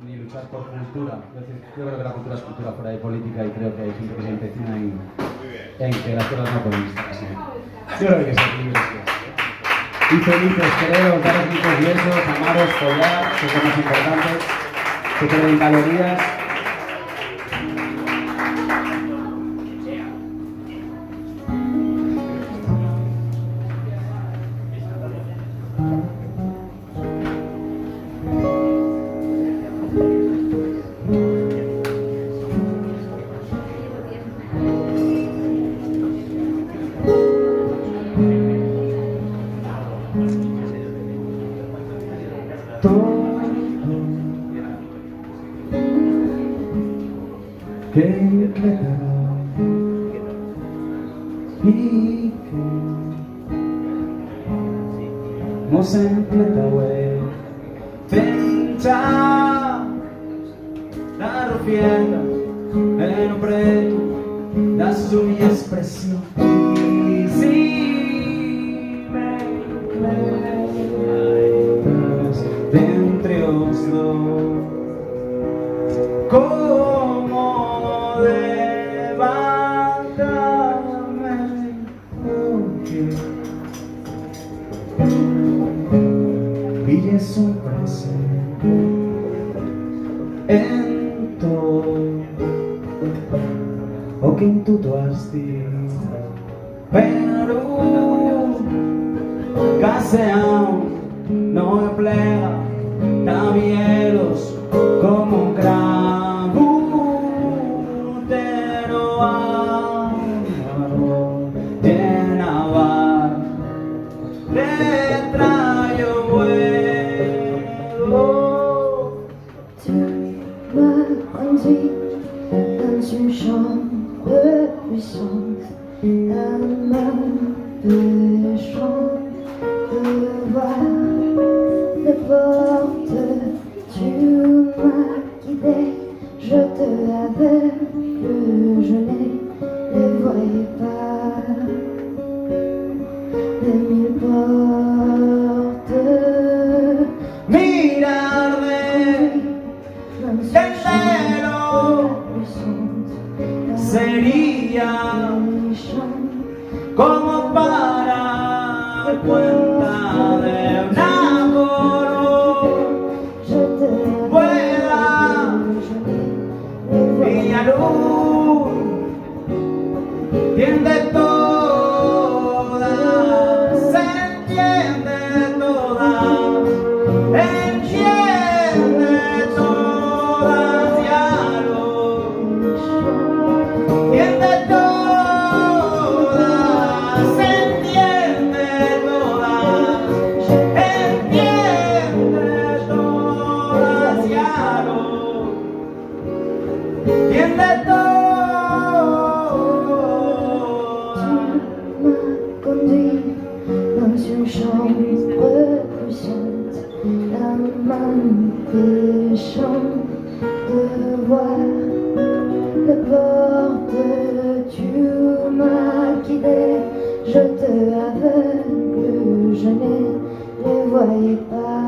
ni luchar por cultura. Es decir, yo creo que la cultura es cultura fuera de política y creo que hay gente que se empecina en que las cosas no pueden estar así. Yo creo que hay que ser libres y felices, quereros, daros muchos besos, amaros, follar, que es lo más importante, que queden calorías. Todo que quedará y que non sempre vuoi pensa la ruffiera e non preto la sua espressione sì, me entre os dos como levántame porque pille sorpresa en todo o que en tutto asti pero caseão não é plega navieros como un cravo de no árbol llenabar de trayo vuelo. Tu m'as conduit dans une chambre puissante, la main péchante de voir les portes. Tu m'as guidé, je te l'avais vu, je ne les voyais pas. Les mille portes Mirarme del cielo sería como para dar cuenta de una coro. Vuela mi luz, tiende todas, se entiende todas, entiende todas y a luz, tiende todas, se entiende todas, entiende todas y a luz, tiende todas. conduit dans une chambre puissante, la main péchante de voir les portes. Tu m'as guidé, je te aveugle, je ne les voyais pas.